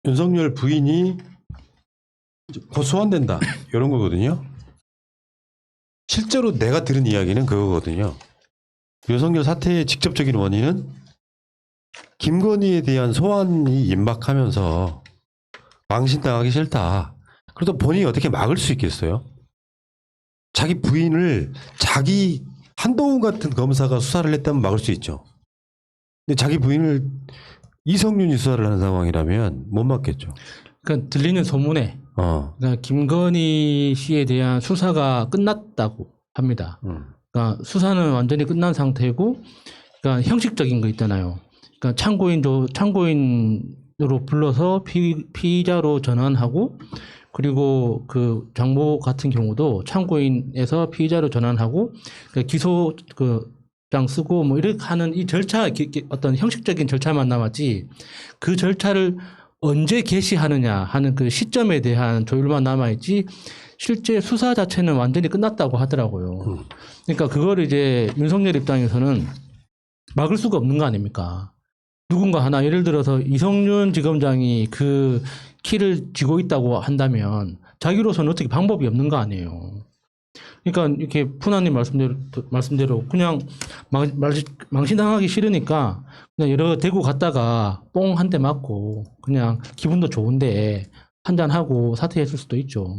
윤석열 부인이 곧 소환된다 이런 거거든요. 실제로 내가 들은 이야기는 그거거든요. 윤석열 사태의 직접적인 원인은 김건희에 대한 소환이 임박하면서 망신당하기 싫다. 그래도 본인이 어떻게 막을 수 있겠어요? 자기 부인을 자기 한동훈 같은 검사가 수사를 했다면 막을 수 있죠. 근데 자기 부인을 이성윤이 수사를 하는 상황이라면 못 막겠죠. 그러니까 들리는 소문에 그러니까 김건희 씨에 대한 수사가 끝났다고 합니다. 그러니까 수사는 완전히 끝난 상태고, 그러니까 형식적인 거 있잖아요. 그러니까 참고인으로 불러서 피의자로 전환하고, 그리고 그 장모 같은 경우도 참고인에서 피의자로 전환하고, 그러니까 기소장 쓰고 뭐 이렇게 하는 이 절차, 어떤 형식적인 절차만 남았지, 그 절차를 언제 개시하느냐 하는 그 시점에 대한 조율만 남아있지, 실제 수사 자체는 완전히 끝났다고 하더라고요. 그러니까 그걸 이제 윤석열 입장에서는 막을 수가 없는 거 아닙니까? 누군가 하나, 예를 들어서 이성윤 지검장이 그 키를 쥐고 있다고 한다면 자기로서는 어떻게 방법이 없는 거 아니에요. 그러니까 이렇게 푸나님 말씀대로 그냥 망신당하기 싫으니까 그냥 여러 대구 갔다가 뽕 한 대 맞고 그냥 기분도 좋은데 한잔하고 사퇴했을 수도 있죠.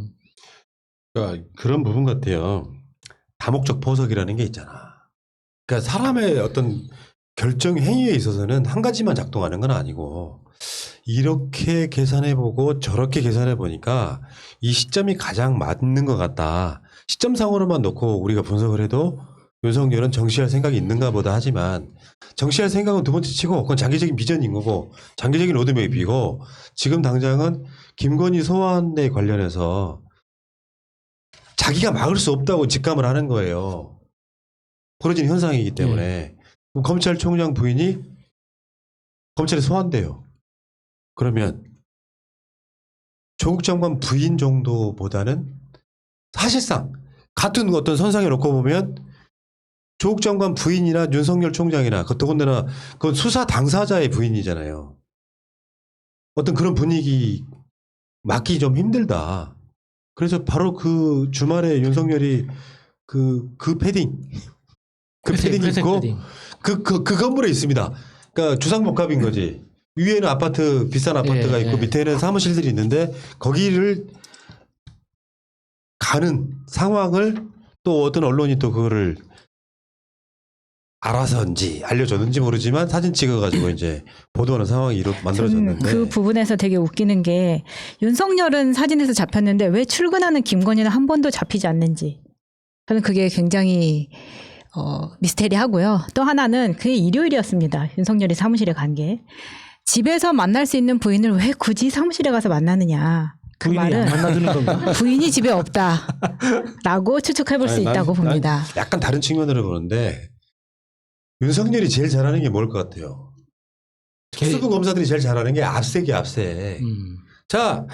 그러니까 그런 부분 같아요. 다목적 포석이라는 게 있잖아. 그러니까 사람의 어떤 결정 행위에 있어서는 한 가지만 작동하는 건 아니고 이렇게 계산해보고 저렇게 계산해보니까 이 시점이 가장 맞는 것 같다. 시점상으로만 놓고 우리가 분석을 해도 윤석열은 정치할 생각이 있는가 보다 하지만 정치할 생각은 두 번째 치고 그건 장기적인 비전인 거고 장기적인 로드맵이고 지금 당장은 김건희 소환에 관련해서 자기가 막을 수 없다고 직감을 하는 거예요. 벌어진 현상이기 때문에. 그럼 검찰총장 부인이 검찰에 소환돼요. 그러면 조국 장관 부인 정도보다는 사실상 같은 어떤 선상에 놓고 보면 조국 장관 부인이나 윤석열 총장이나 더군다나 그건 수사 당사자의 부인이잖아요. 어떤 그런 분위기 막기 좀 힘들다. 그래서 바로 그 주말에 윤석열이 그 패딩 입고 그 건물에 있습니다. 그러니까 주상복합인 거지. 위에는 아파트, 비싼 아파트가 있고 밑에는 사무실들이 있는데 거기를 가는 상황을 또 어떤 언론이 또 그거를 알아서인지 알려줬는지 모르지만 사진 찍어가지고 이제 보도하는 상황이 만들어졌는데 그 부분에서 되게 웃기는 게 윤석열은 사진에서 잡혔는데 왜 출근하는 김건희는 한 번도 잡히지 않는지 저는 그게 굉장히 미스테리하고요. 또 하나는 그게 일요일이었습니다. 윤석열이 사무실에 간 게. 집에서 만날 수 있는 부인을 왜 굳이 사무실에 가서 만나느냐. 그 부인이 말은 안 만나주는 건가? 부인이 집에 없다라고 추측해볼 수 있다고 봅니다. 약간 다른 측면으로 보는데 윤석열이 제일 잘하는 게 뭘 것 같아요? 특수부 검사들이 제일 잘하는 게 앞세기 앞세. 자,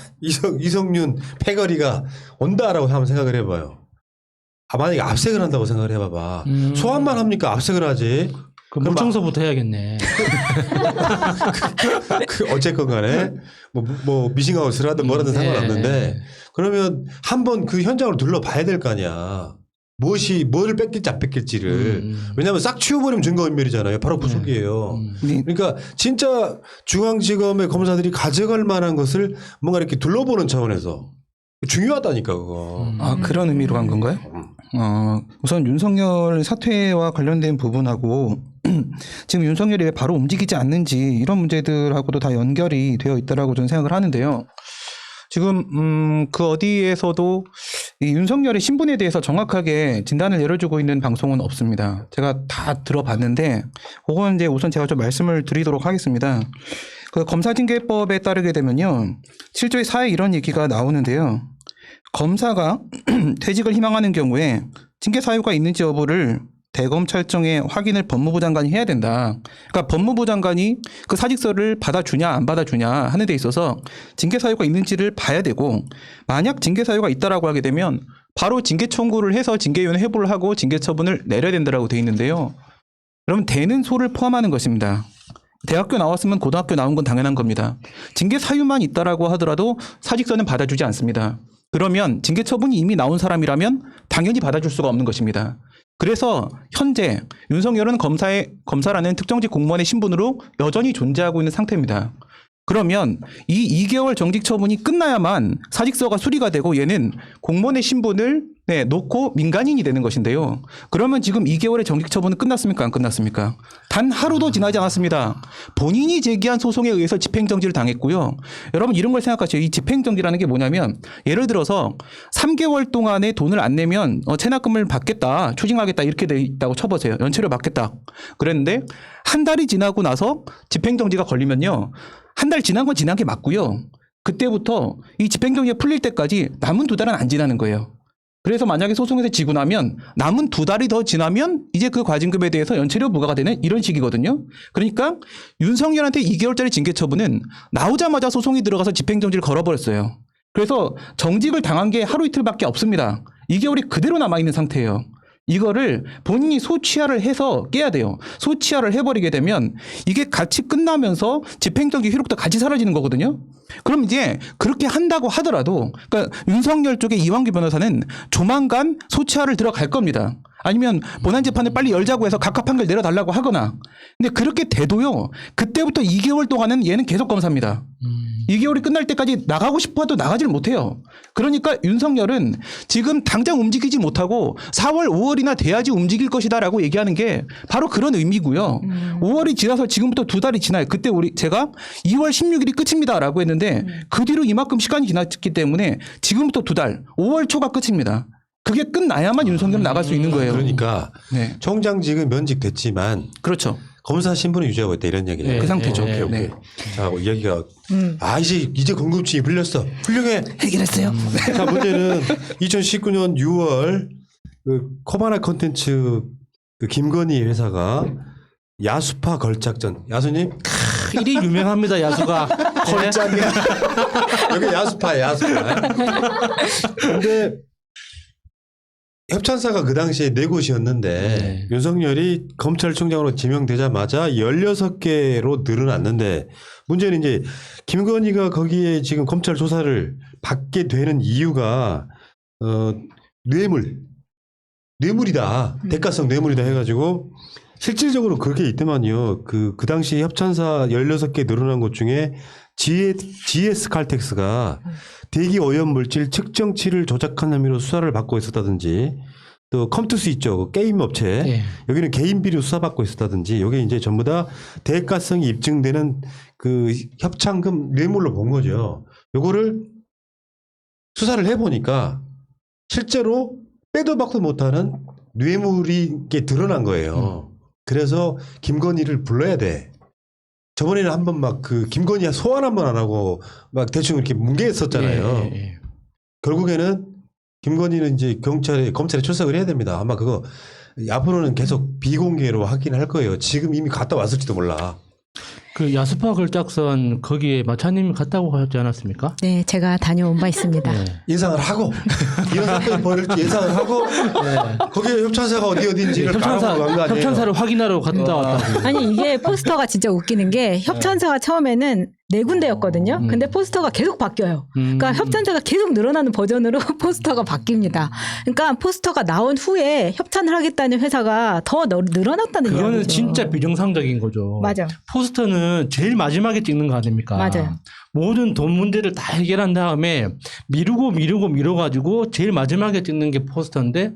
이성윤 패거리가 온다라고 한번 생각을 해봐요. 만약에 압색을 한다고 생각을 해봐봐. 소환만 합니까? 압색을 하지. 그럼 물청소부터 해야겠네. 어쨌건 간에 뭐 미싱아웃을 하든 뭐라든 상관없는데 그러면 한번 그 현장을 둘러봐야 될 거 아니야. 뭐를 뺏길지 안 뺏길지를. 왜냐하면 싹 치워버리면 증거인멸이잖아요. 바로 구속이에요. 그러니까 진짜 중앙지검의 검사들이 가져갈 만한 것을 뭔가 이렇게 둘러보는 차원에서 중요하다니까 그거. 아, 그런 의미로 간 건가요? 우선 윤석열 사퇴와 관련된 부분하고 지금 윤석열이 왜 바로 움직이지 않는지 이런 문제들하고도 다 연결이 되어 있다라고 저는 생각을 하는데요. 지금 그 어디에서도 이 윤석열의 신분에 대해서 정확하게 진단을 내려주고 있는 방송은 없습니다. 제가 다 들어봤는데 그건 이제 우선 제가 좀 말씀을 드리도록 하겠습니다. 그 검사징계법에 따르게 되면요, 실조의 사에 이런 얘기가 나오는데요. 검사가 퇴직을 희망하는 경우에 징계 사유가 있는지 여부를 대검찰청에 확인을 법무부 장관이 해야 된다. 그러니까 법무부 장관이 그 사직서를 받아주냐 안 받아주냐 하는 데 있어서 징계 사유가 있는지를 봐야 되고, 만약 징계 사유가 있다라고 하게 되면 바로 징계 청구를 해서 징계위원회 회부를 하고 징계 처분을 내려야 된다라고 돼 있는데요. 그러면 되는 소를 포함하는 것입니다. 대학교 나왔으면 고등학교 나온 건 당연한 겁니다. 징계 사유만 있다라고 하더라도 사직서는 받아주지 않습니다. 그러면 징계 처분이 이미 나온 사람이라면 당연히 받아줄 수가 없는 것입니다. 그래서 현재 윤석열은 검사라는 특정직 공무원의 신분으로 여전히 존재하고 있는 상태입니다. 그러면 이 2개월 정직 처분이 끝나야만 사직서가 수리가 되고 얘는 공무원의 신분을 놓고 민간인이 되는 것인데요. 그러면 지금 2개월의 정직 처분은 끝났습니까? 안 끝났습니까? 단 하루도 지나지 않았습니다. 본인이 제기한 소송에 의해서 집행정지를 당했고요. 여러분 이런 걸 생각하세요. 이 집행정지라는 게 뭐냐면 예를 들어서 3개월 동안에 돈을 안 내면 체납금을 받겠다, 추징하겠다 이렇게 돼 있다고 쳐보세요. 연체료 받겠다. 그랬는데 한 달이 지나고 나서 집행정지가 걸리면요. 한 달 지난 건 지난 게 맞고요. 그때부터 이 집행정지가 풀릴 때까지 남은 2달은 안 지나는 거예요. 그래서 만약에 소송에서 지고 나면 남은 2달이 더 지나면 이제 그 과징금에 대해서 연체료 부과가 되는 이런 식이거든요. 그러니까 윤석열한테 2개월짜리 징계 처분은 나오자마자 소송이 들어가서 집행정지를 걸어버렸어요. 그래서 정직을 당한 게 하루 이틀밖에 없습니다. 2개월이 그대로 남아있는 상태예요. 이거를 본인이 소취하를 해서 깨야 돼요. 소취하를 해버리게 되면 이게 같이 끝나면서 집행정지 효력도 같이 사라지는 거거든요. 그럼 이제 그렇게 한다고 하더라도 그러니까 윤석열 쪽의 이완규 변호사는 조만간 소취하를 들어갈 겁니다. 아니면 본안 재판을 빨리 열자고 해서 각하 판결 내려달라고 하거나. 근데 그렇게 돼도요. 그때부터 2개월 동안은 얘는 계속 검사입니다. 2개월이 끝날 때까지 나가고 싶어도 나가질 못해요. 그러니까 윤석열은 지금 당장 움직이지 못하고 4월, 5월이나 돼야지 움직일 것이다라고 얘기하는 게 바로 그런 의미고요. 5월이 지나서 지금부터 2달이 지나요. 그때 제가 2월 16일이 끝입니다라고 했는데 그 뒤로 이만큼 시간이 지났기 때문에 지금부터 2달, 5월 초가 끝입니다. 그게 끝나야만 윤석열은 나갈 수 있는 거예요. 그러니까 네. 총장직은 면직됐지만 그렇죠. 검사 신분을 유지하고 있다 이런 얘기네요. 그 상태죠. 오케이. 네. 자, 이야기가 이제 궁금증이 풀렸어. 훌륭해. 해결했어요. 자, 문제는 2019년 6월 그 코바나 컨텐츠 그 김건희 회사가 야수파 걸작전. 야수님? 일이 유명합니다, 야수가. 걸작이야. 여기 야수파야, 야수파. 근데 협찬사가 그 당시에 4곳이었는데 네. 윤석열이 검찰총장으로 지명되자마자 16개로 늘어났는데 문제는 이제 김건희가 거기에 지금 검찰 조사를 받게 되는 이유가 뇌물이다. 대가성 뇌물이다 해가지고 실질적으로 그렇게 있더만요. 그 당시 협찬사 16개 늘어난 것 중에 GS 칼텍스가 대기 오염 물질 측정치를 조작한 혐의로 수사를 받고 있었다든지 또 컴투스 있죠. 그 게임 업체. 네. 여기는 개인 비리 수사받고 있었다든지 여기 이제 전부 다 대가성이 입증되는 그 협찬금 뇌물로 본 거죠. 요거를 수사를 해보니까 실제로 빼도 박도 못하는 뇌물이 게 드러난 거예요. 그래서 김건희를 불러야 돼. 저번에는 한번 막 그 김건희 소환 한번 안 하고 막 대충 이렇게 뭉개했었잖아요. 예. 결국에는 김건희는 이제 검찰에 출석을 해야 됩니다. 아마 그거 앞으로는 계속 비공개로 하긴 할 거예요. 지금 이미 갔다 왔을지도 몰라. 그 야수파 걸작선 거기에 마차님이 갔다고 하지 않았습니까? 네, 제가 다녀온 바 있습니다. 네. 예상을 하고 이런 사건이 벌일지 예상을 하고 거기에 협찬사가 어디인지를 알아보고 간 거 아니에요. 협찬사를 확인하러 갔다 왔다고. 아니 이게 포스터가 진짜 웃기는 게 협찬사가 처음에는 4군데였거든요. 근데 포스터가 계속 바뀌어요. 그러니까 협찬사가 계속 늘어나는 버전으로 포스터가 바뀝니다. 그러니까 포스터가 나온 후에 협찬을 하겠다는 회사가 더 늘어났다는 이야기죠. 그거는 진짜 비정상적인 거죠. 맞아. 포스터는 제일 마지막에 찍는 거 아닙니까? 맞아요. 모든 돈 문제를 다 해결한 다음에 미루가지고 제일 마지막에 찍는 게 포스터인데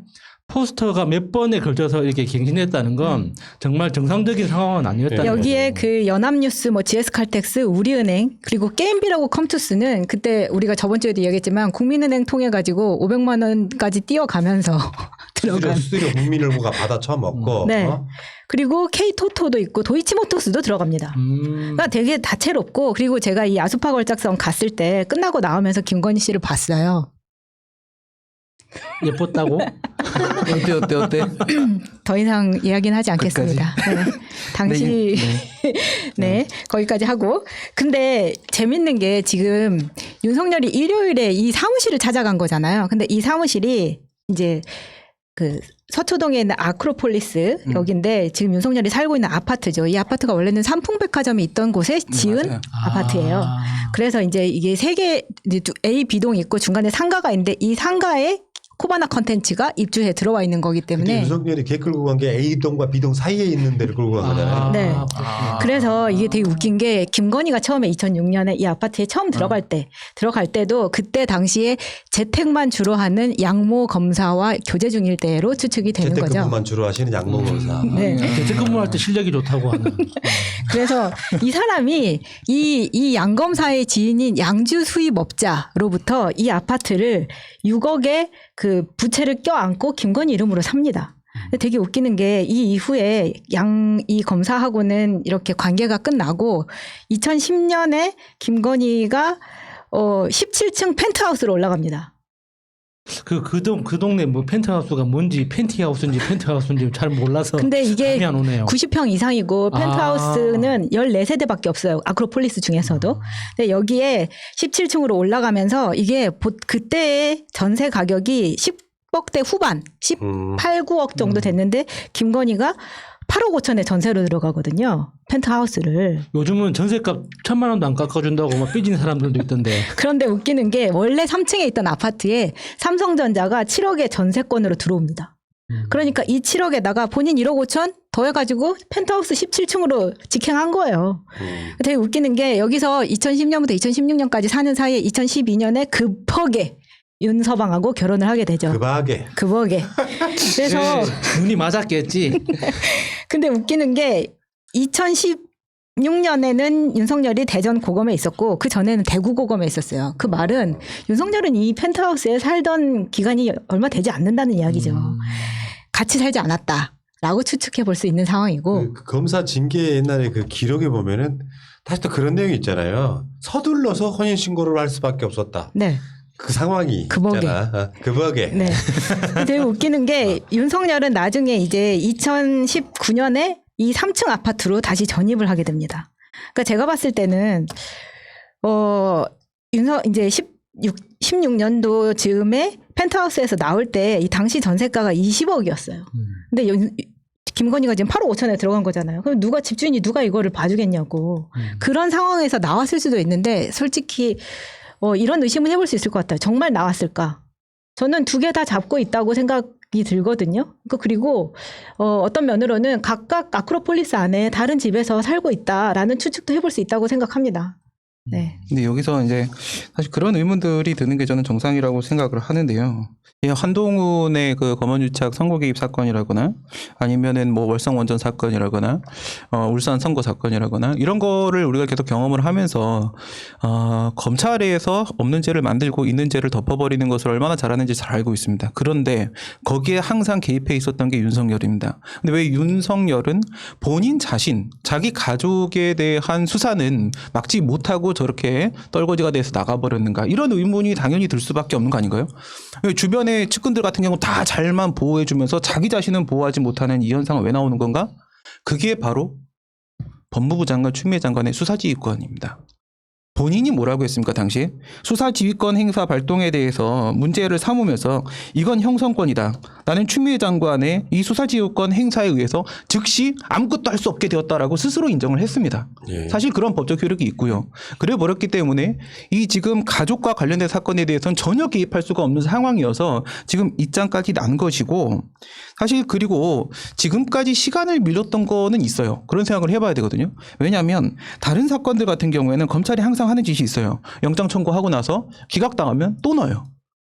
포스터가 몇 번에 걸쳐서 이렇게 갱신했다는 건 정말 정상적인 상황은 아니었다는 거죠. 여기에 그 연합뉴스, 뭐 GS칼텍스, 우리은행 그리고 게임비라고 컴투스는 그때 우리가 저번 주에도 얘기했지만 국민은행 통해 가지고 500만 원까지 뛰어가면서 들어간. 수수료 국민을보가 받아 처먹고. 네. 그리고 K토토도 있고 도이치모터스도 들어갑니다. 그러니까 되게 다채롭고 그리고 제가 이 야수파 걸작성 갔을 때 끝나고 나오면서 김건희 씨를 봤어요. 예뻤다고? 어때? 더 이상 이야기는 하지 않겠습니다. 네. 당시 네 거기까지 하고 근데 재밌는 게 지금 윤석열이 일요일에 이 사무실을 찾아간 거잖아요. 근데 이 사무실이 이제 그 서초동에 있는 아크로폴리스 여기인데 지금 윤석열이 살고 있는 아파트죠. 이 아파트가 원래는 삼풍백화점이 있던 곳에 지은 맞아요. 아파트예요. 그래서 이제 이게 세 개 A, B동이 있고 중간에 상가가 있는데 이 상가에 코바나 컨텐츠가 입주해 들어와 있는 거기 근데 때문에 윤석열이 걔 끌고 간 게 A동과 B동 사이에 있는 데를 끌고 간 거잖아요. 네. 그렇구나. 그래서 이게 되게 웃긴 게 김건희가 처음에 2006년에 이 아파트에 처음 들어갈 때도 그때 당시에 재택만 주로 하는 양모 검사와 교제 중일 때로 추측이 되는 거죠. 재택근무만 주로 하시는 양모검사. 네. 재택근무할 때 실력이 좋다고 하는. 그래서 이 사람이 이 양 검사의 지인인 양주 수입업자로부터 이 아파트를 6억의 그 부채를 껴안고 김건희 이름으로 삽니다. 근데 되게 웃기는 게 이 이후에 이 검사하고는 이렇게 관계가 끝나고 2010년에 김건희가 17층 펜트하우스로 올라갑니다. 그 동네 뭐 펜트하우스가 뭔지 펜티하우스인지 펜트하우스인지 잘 몰라서 근데 이게 감이 안 오네요. 90평 이상이고 펜트하우스는 14세대밖에 없어요. 아크로폴리스 중에서도. 근데 여기에 17층으로 올라가면서 이게 그때의 전세 가격이 10억대 후반, 18, 9억 정도 됐는데 김건희가 8억 5천에 전세로 들어가거든요. 펜트하우스를. 요즘은 전세값 1,000만 원도 안 깎아준다고 막 삐진 사람들도 있던데. 그런데 웃기는 게 원래 3층에 있던 아파트에 삼성전자가 7억의 전세권으로 들어옵니다. 그러니까 이 7억에다가 본인 1억 5천 더해가지고 펜트하우스 17층으로 직행한 거예요. 되게 웃기는 게 여기서 2010년부터 2016년까지 사는 사이에 2012년에 급하게 윤서방하고 결혼을 하게 되죠. 급하게. 그래서 눈이 맞았겠지. 근데 웃기는 게 2016년에는 윤석열이 대전 고검에 있었고 그 전에는 대구 고검에 있었어요. 그 말은 윤석열은 이 펜트하우스에 살던 기간이 얼마 되지 않는다는 이야기죠. 같이 살지 않았다라고 추측해 볼 수 있는 상황이고. 그 검사 징계 옛날에 그 기록에 보면은 다시 또 그런 내용이 있잖아요. 서둘러서 혼인신고를 할 수밖에 없었다. 네. 그 상황이 급하게. 있잖아. 급하게. 네. 되게 웃기는 게 윤석열은 나중에 이제 2019년에 이 3층 아파트로 다시 전입을 하게 됩니다. 그러니까 제가 봤을 때는 이제 16년도 즈음에 펜트하우스에서 나올 때 이 당시 전세가가 20억이었어요. 근데 김건희가 지금 8억 5천에 들어간 거잖아요. 그럼 집주인이 누가 이거를 봐주겠냐고. 그런 상황에서 나왔을 수도 있는데 솔직히 이런 의심은 해볼 수 있을 것 같아요. 정말 나왔을까? 저는 두 개 다 잡고 있다고 생각이 들거든요. 그리고 어떤 면으로는 각각 아크로폴리스 안에 다른 집에서 살고 있다라는 추측도 해볼 수 있다고 생각합니다. 네. 근데 여기서 이제 사실 그런 의문들이 드는 게 저는 정상이라고 생각을 하는데요. 이 한동훈의 그 검언유착 선거 개입 사건이라거나 아니면은 뭐 월성 원전 사건이라거나 울산 선거 사건이라거나 이런 거를 우리가 계속 경험을 하면서 검찰에서 없는 죄를 만들고 있는 죄를 덮어버리는 것을 얼마나 잘하는지 잘 알고 있습니다. 그런데 거기에 항상 개입해 있었던 게 윤석열입니다. 근데 왜 윤석열은 본인 자신, 자기 가족에 대한 수사는 막지 못하고 저렇게 떨거지가 돼서 나가버렸는가 이런 의문이 당연히 들 수밖에 없는 거 아닌가요? 주변의 측근들 같은 경우 다 잘만 보호해주면서 자기 자신은 보호하지 못하는 이 현상은 왜 나오는 건가? 그게 바로 법무부 장관 추미애 장관의 수사지휘권입니다. 본인이 뭐라고 했습니까 당시? 수사지휘권 행사 발동에 대해서 문제를 삼으면서 이건 형성권이다. 나는 추미애 장관의 이 수사지휘권 행사에 의해서 즉시 아무것도 할 수 없게 되었다라고 스스로 인정을 했습니다. 예. 사실 그런 법적 효력이 있고요. 그래 버렸기 때문에 이 지금 가족과 관련된 사건에 대해서는 전혀 개입할 수가 없는 상황이어서 지금 입장까지 난 것이고 사실 그리고 지금까지 시간을 밀렸던 거는 있어요. 그런 생각을 해봐야 되거든요. 왜냐하면 다른 사건들 같은 경우에는 검찰이 항상 하는 짓이 있어요. 영장 청구하고 나서 기각당하면 또 넣어요.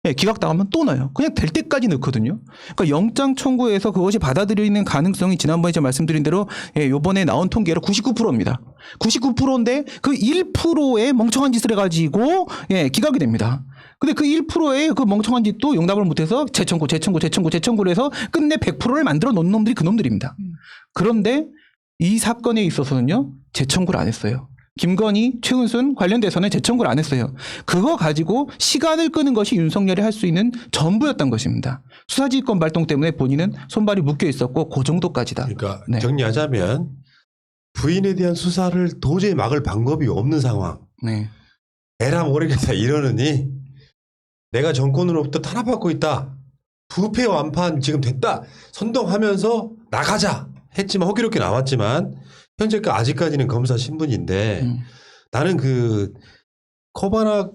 예, 기각당하면 또 넣어요. 그냥 될 때까지 넣거든요. 그러니까 영장 청구에서 그것이 받아들이는 가능성이 지난번에 제가 말씀드린 대로 요번에 나온 통계로 99%입니다. 99%인데 그 1%의 멍청한 짓을 해가지고 기각이 됩니다. 근데 그 1%의 그 멍청한 짓도 용납을 못해서 재청구를 해서 끝내 100%를 만들어 놓은 놈들이 그 놈들입니다. 그런데 이 사건에 있어서는요, 재청구를 안 했어요. 김건희, 최은순 관련돼서는 재청구를 안 했어요. 그거 가지고 시간을 끄는 것이 윤석열이 할 수 있는 전부였던 것입니다. 수사지휘권 발동 때문에 본인은 손발이 묶여 있었고 그 정도까지다. 그러니까 네. 정리하자면 부인에 대한 수사를 도저히 막을 방법이 없는 상황. 네. 에라 모르겠다 이러느니 내가 정권으로부터 탄압받고 있다. 부패 완판 지금 됐다 선동하면서 나가자 했지만 호기롭게 나왔지만 현재까지 아직까지는 검사 신분인데 나는 그 코바나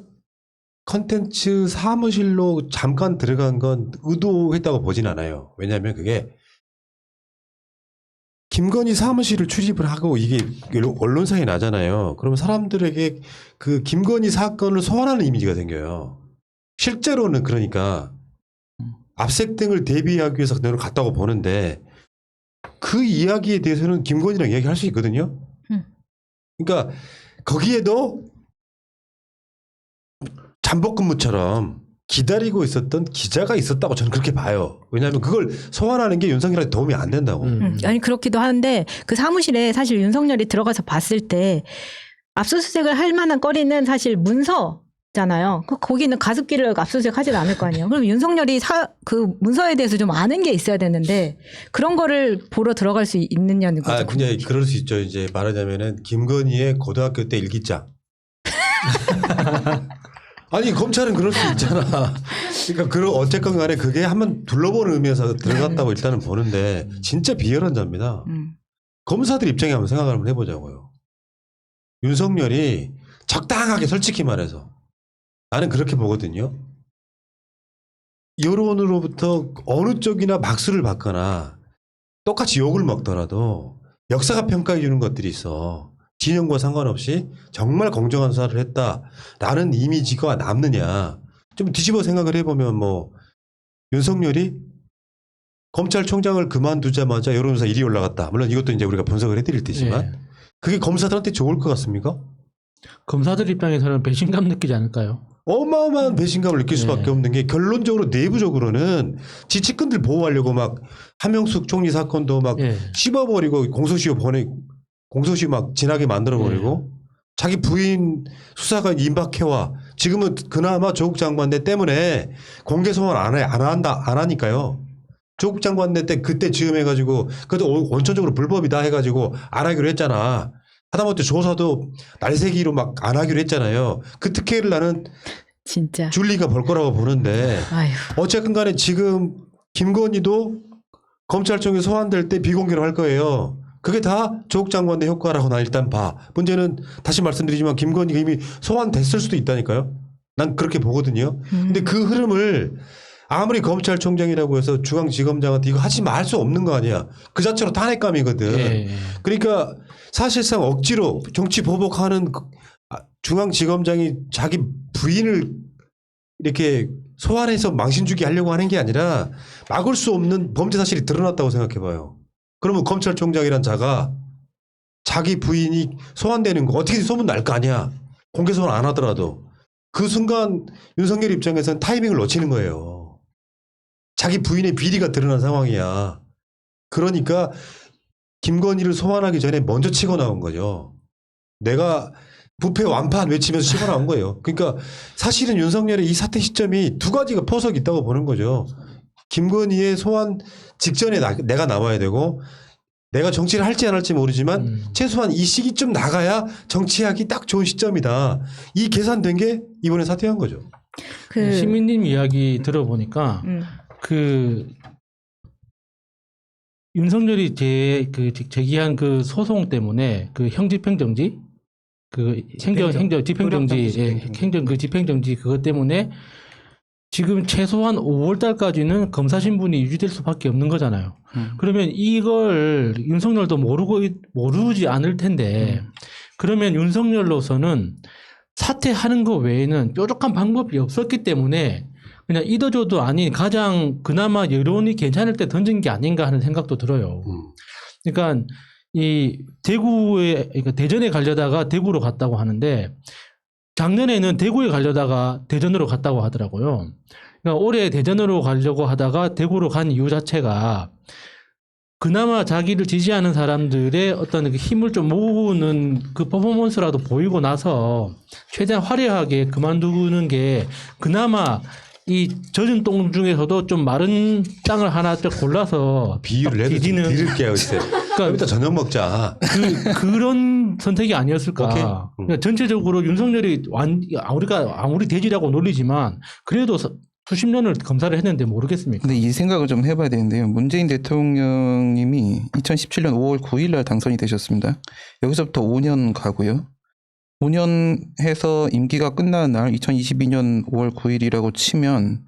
컨텐츠 사무실로 잠깐 들어간 건 의도했다고 보진 않아요. 왜냐하면 그게 김건희 사무실을 출입을 하고 이게 언론사에 나잖아요. 그러면 사람들에게 그 김건희 사건을 소환하는 이미지가 생겨요. 실제로는 그러니까 압색 등을 대비하기 위해서 그대로 갔다고 보는데 그 이야기에 대해서는 김건희랑 이야기할 수 있거든요. 그러니까 거기에도 잠복근무처럼 기다리고 있었던 기자가 있었다고 저는 그렇게 봐요. 왜냐하면 그걸 소환하는 게 윤석열한테 도움이 안 된다고. 아니 그렇기도 하는데 그 사무실에 사실 윤석열이 들어가서 봤을 때 압수수색을 할 만한 거리는 사실 문서잖아요. 거기는 가습기를 압수수색하지는 않을 거 아니에요. 그럼 윤석열이 그 문서에 대해서 좀 아는 게 있어야 되는데 그런 거를 보러 들어갈 수 있느냐는 거죠. 그냥 그럴 수 있죠. 이제 말하자면은 김건희의 고등학교 때 일기장. 아니 검찰은 그럴 수 있잖아. 그러니까 어쨌건 간에 그게 한번 둘러보는 의미에서 들어갔다고 일단은 보는데 진짜 비열한자입니다. 검사들 입장에 한번 생각을 한번 해보자고요. 윤석열이 적당하게 솔직히 말해서 나는 그렇게 보거든요. 여론으로부터 어느 쪽이나 박수를 받거나 똑같이 욕을 먹더라도 역사가 평가해 주는 것들이 있어. 진영과 상관없이 정말 공정한 수사를 했다라는 이미지가 남느냐. 좀 뒤집어 생각을 해보면 뭐 윤석열이 검찰총장을 그만두자마자 여론조사 1위 올라갔다. 물론 이것도 이제 우리가 분석을 해드릴 테지만 그게 검사들한테 좋을 것 같습니까? 검사들 입장에서는 배신감 느끼지 않을까요? 어마어마한 배신감을 느낄 수밖에 없는 게 결론적으로 내부적으로는 지치꾼들 보호하려고 막 한명숙 총리 사건도 막 씹어버리고 공소시효 막 진하게 만들어버리고 자기 부인 수사가 임박해와 지금은 그나마 조국 장관대 때문에 공개 소환 안 하니까요. 조국 장관대 때 그때 즈음해가지고 그것도 원천적으로 불법이다 해가지고 안 하기로 했잖아. 하다못해 조사도 날새기로 막 안 하기로 했잖아요. 그 특혜를 나는 진짜 줄리가 볼 거라고 보는데 아휴. 어쨌든 간에 지금 김건희도 검찰청에 소환될 때 비공개로 할 거예요. 그게 다 조국 장관의 효과라고 나 일단 봐. 문제는 다시 말씀드리지만 김건희가 이미 소환됐을 수도 있다니까요. 난 그렇게 보거든요. 근데 그 흐름을 아무리 검찰총장이라고 해서 중앙지검장한테 이거 하지 말 수 없는 거 아니야. 그 자체로 탄핵감이거든. 그러니까 사실상 억지로 정치 보복하는 중앙지검장이 자기 부인을 이렇게 소환해서 망신 주게 하려고 하는 게 아니라 막을 수 없는 범죄 사실이 드러났다고 생각해 봐요. 그러면 검찰총장이란 자가 자기 부인이 소환되는 거 어떻게든 소문 날 거 아니야. 공개 소환 안 하더라도. 그 순간 윤석열 입장에서는 타이밍을 놓치는 거예요. 자기 부인의 비리가 드러난 상황이야. 그러니까 김건희를 소환하기 전에 먼저 치고 나온 거죠. 내가 부패 완판 외치면서 치고 나온 거예요. 그러니까 사실은 윤석열의 이 사태 시점이 두 가지가 포석이 있다고 보는 거죠. 김건희의 소환 직전에 내가 나와야 되고 내가 정치를 할지 안 할지 모르지만 최소한 이 시기쯤 나가야 정치하기 딱 좋은 시점이다. 이 계산된 게 이번에 사퇴한 거죠. 시민님 이야기 들어보니까 그 윤석열이 제기한 그 소송 때문에 그 형집행정지 그 집행정지 그것 때문에 지금 최소한 5월 달까지는 검사 신분이 유지될 수밖에 없는 거잖아요. 그러면 이걸 윤석열도 모르지 않을 텐데 그러면 윤석열로서는 사퇴하는 것 외에는 뾰족한 방법이 없었기 때문에 그냥 이도저도 아닌 가장 그나마 여론이 괜찮을 때 던진 게 아닌가 하는 생각도 들어요. 그러니까 그러니까 대전에 가려다가 대구로 갔다고 하는데 작년에는 대구에 가려다가 대전으로 갔다고 하더라고요. 그러니까 올해 대전으로 가려고 하다가 대구로 간 이유 자체가 그나마 자기를 지지하는 사람들의 어떤 그 힘을 좀 모으는 그 퍼포먼스라도 보이고 나서 최대한 화려하게 그만두는 게 그나마 이 젖은 똥 중에서도 좀 마른 땅을 하나 좀 골라서 비유를 해도 드릴게요. 그러니까 일단 저녁 먹자. 그런 선택이 아니었을까. 그러니까 전체적으로 윤석열이 우리가 아무리 대지라고 놀리지만 그래도 수십 년을 검사를 했는데 모르겠습니까? 근데 이 생각을 좀 해봐야 되는데요. 문재인 대통령님이 2017년 5월 9일 날 당선이 되셨습니다. 여기서부터 5년 가고요. 5년 해서 임기가 끝나는 날 2022년 5월 9일이라고 치면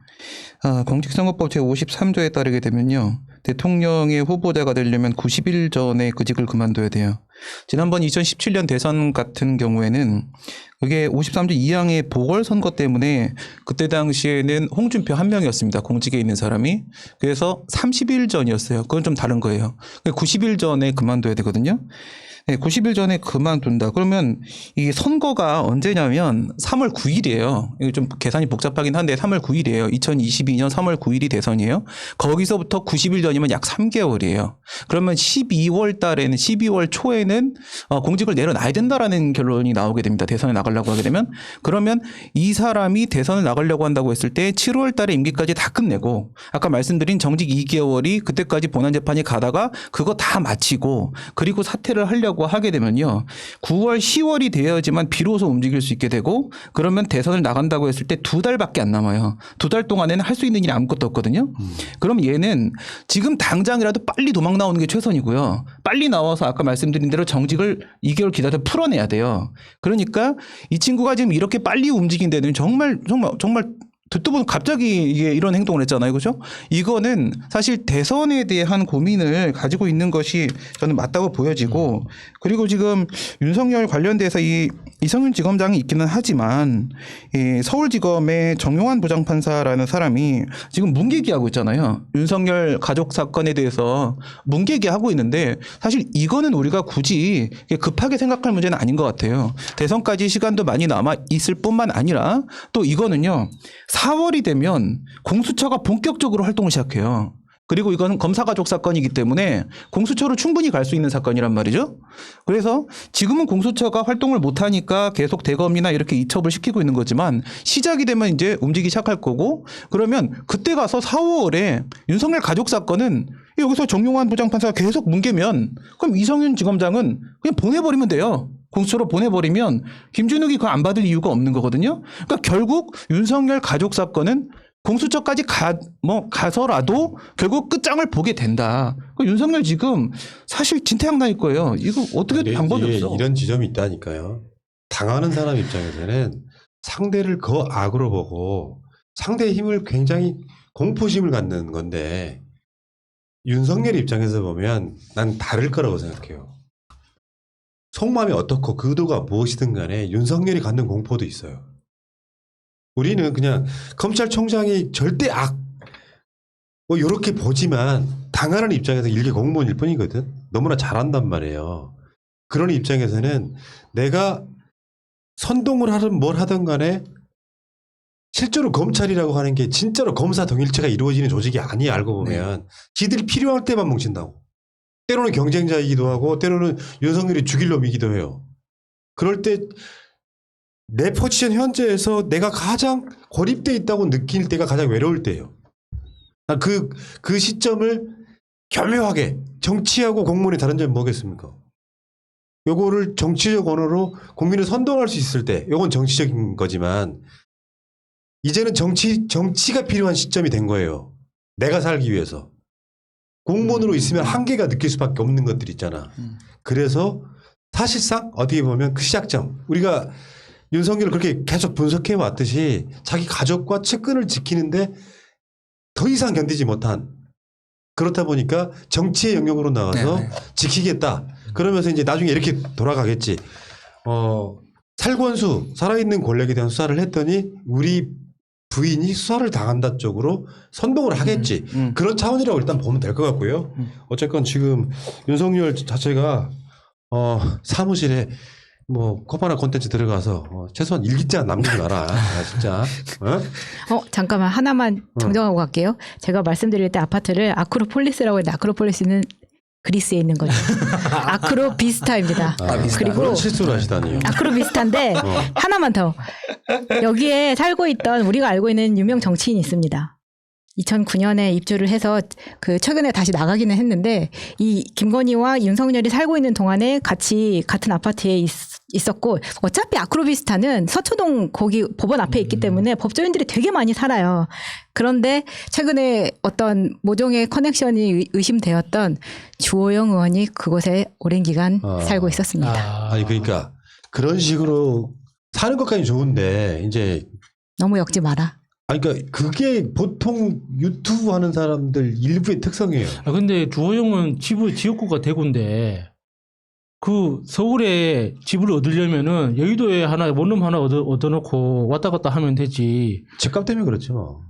공직선거법 제53조에 따르게 되면요. 대통령의 후보자가 되려면 90일 전에 그 직을 그만둬야 돼요. 지난번 2017년 대선 같은 경우에는 그게 53조 2항의 보궐선거 때문에 그때 당시에는 홍준표 한 명이었습니다. 공직에 있는 사람이. 그래서 30일 전이었어요. 그건 좀 다른 거예요. 90일 전에 그만둬야 되거든요. 네, 90일 전에 그만둔다. 그러면 이 선거가 언제냐면 3월 9일이에요. 이거 좀 계산이 복잡하긴 한데 3월 9일이에요. 2022년 3월 9일이 대선이에요. 거기서부터 90일 전이면 약 3개월이에요. 그러면 12월 달에는 12월 초에는 공직을 내려놔야 된다라는 결론이 나오게 됩니다. 대선에 나가려고 하게 되면. 그러면 이 사람이 대선을 나가려고 한다고 했을 때 7월 달에 임기까지 다 끝내고 아까 말씀드린 정직 2개월이 그때까지 본안재판이 가다가 그거 다 마치고 그리고 사퇴를 하려고 하게 되면요. 9월, 10월이 되어야지만 비로소 움직일 수 있게 되고 그러면 대선을 나간다고 했을 때 2달밖에 안 남아요. 2달 동안에는 할 수 있는 일이 아무것도 없거든요. 그럼 얘는 지금 당장이라도 빨리 도망 나오는 게 최선이고요. 빨리 나와서 아까 말씀드린 대로 정직을 2개월 기다려 풀어내야 돼요. 그러니까 이 친구가 지금 이렇게 빨리 움직인 데는 정말 듣도 보면 갑자기 이게 이런 행동을 했잖아요. 그죠? 이거는 사실 대선에 대한 고민을 가지고 있는 것이 저는 맞다고 보여지고 그리고 지금 윤석열 관련돼서 이 이성윤 지검장이 있기는 하지만 이 서울지검의 정용환 부장판사라는 사람이 지금 문개기하고 있잖아요. 윤석열 가족 사건에 대해서 문개기하고 있는데 사실 이거는 우리가 굳이 급하게 생각할 문제는 아닌 것 같아요. 대선까지 시간도 많이 남아 있을 뿐만 아니라 또 이거는요. 4월이 되면 공수처가 본격적으로 활동을 시작해요. 그리고 이건 검사가족 사건이기 때문에 공수처로 충분히 갈 수 있는 사건이란 말이죠. 그래서 지금은 공수처가 활동을 못하니까 계속 대검이나 이렇게 이첩을 시키고 있는 거지만 시작이 되면 이제 움직이기 시작할 거고 그러면 그때 가서 4월에 윤석열 가족 사건은 여기서 정용환 부장판사가 계속 뭉개면 그럼 이성윤 지검장은 그냥 보내버리면 돼요. 공수처로 보내버리면 김준욱이 그거 안 받을 이유가 없는 거거든요. 그러니까 결국 윤석열 가족 사건은 공수처까지 가서라도 결국 끝장을 보게 된다. 윤석열 지금 사실 진퇴양난일 거예요. 이거 어떻게 방법이 없어. 이런 지점이 있다니까요. 당하는 사람 입장에서는 상대를 그 악으로 보고 상대의 힘을 굉장히 공포심을 갖는 건데 윤석열 입장에서 보면 난 다를 거라고 생각해요. 속마음이 어떻고 그 의도가 무엇이든 간에 윤석열이 갖는 공포도 있어요. 우리는 그냥 검찰총장이 절대 뭐 이렇게 보지만 당하는 입장에서 일개 공무원일 뿐이거든. 너무나 잘한단 말이에요. 그런 입장에서는 내가 선동을 하든 뭘 하든 간에 실제로 검찰이라고 하는 게 진짜로 검사 동일체가 이루어지는 조직이 아니야. 알고 보면 지들이 필요할 때만 뭉친다고. 때로는 경쟁자이기도 하고 때로는 윤석열이 죽일 놈이기도 해요. 그럴 때 내 포지션 현재에서 내가 가장 고립돼 있다고 느낄 때가 가장 외로울 때예요. 그 시점을 교묘하게 정치하고 공무원의 다른 점이 뭐겠습니까? 요거를 정치적 언어로 국민을 선동할 수 있을 때 요건 정치적인 거지만 이제는 정치가 필요한 시점이 된 거예요. 내가 살기 위해서. 공무원으로 있으면 한계가 느낄 수밖에 없는 것들 있잖아. 그래서 사실상 어떻게 보면 그 시작점 우리가 윤석열을 그렇게 계속 분석해 왔듯이 자기 가족과 측근을 지키는데 더 이상 견디지 못한 그렇다 보니까 정치의 영역으로 나가서 지키겠다. 그러면서 이제 나중에 이렇게 돌아가겠지. 살권수 살아있는 권력에 대한 수사를 했더니 우리 부인이 수사를 당한다 쪽으로 선동을 하겠지. 그런 차원이라고 일단 보면 될 것 같고요. 어쨌건 지금 윤석열 자체가 사무실에 뭐 코바나 콘텐츠 들어가서 최소한 일기장 남기지 마라. 진짜. 잠깐만 하나만 정정하고 갈게요. 제가 말씀드릴 때 아파트를 아크로폴리스라고 했는데 아크로폴리스는 그리스에 있는 거죠. 아크로비스타입니다. 그리고 실수를 하시다니요. 아크로비스타인데 하나만 더. 여기에 살고 있던 우리가 알고 있는 유명 정치인이 있습니다. 2009년에 입주를 해서 그 최근에 다시 나가기는 했는데 이 김건희와 윤석열이 살고 있는 동안에 같이 같은 아파트에 있었고 어차피 아크로비스타는 서초동 거기 법원 앞에 있기 때문에 법조인들이 되게 많이 살아요. 그런데 최근에 어떤 모종의 커넥션이 의심되었던 주호영 의원이 그곳에 오랜 기간 살고 있었습니다. 아니 그러니까 그런 식으로 사는 것까지 좋은데 이제 너무 엮지 마라. 아니 그러니까 그게 보통 유튜브 하는 사람들 일부의 특성이에요. 근데 주호영은 지역구가 대구인데 그 서울에 집을 얻으려면은 여의도에 하나 원룸 하나 얻어놓고 왔다 갔다 하면 되지. 집값 때문에 그렇죠. 뭐.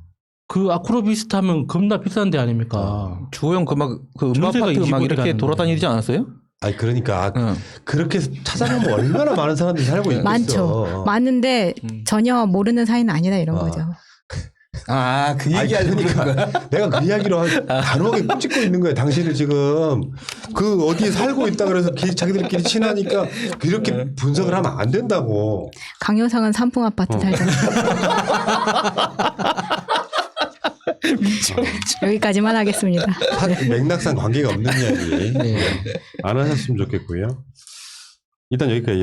그 아크로비스타 하면 겁나 비싼 데 아닙니까? 주호영 그 음악 전세가 아파트 막 25 이렇게 가는데. 돌아다니지 않았어요? 아니 그러니까 응. 그렇게 찾아보면 얼마나 많은 사람들이 살고 있겠어. 많죠. 많은데 전혀 모르는 사이는 아니다 이런 거죠. 아, 그 아니, 그러니까 내가 그 이야기로 단호하게 꼽찍고 있는 거야. 당신은 지금 그 어디에 살고 있다 그래서 자기들끼리 친하니까 그렇게 분석을 하면 안 된다고. 강효상은 삼풍 아파트 살잖아. 여기까지만 하겠습니다. 맥락상 관계가 없는 이야기 네. 안 하셨으면 좋겠고요. 일단 여기까지.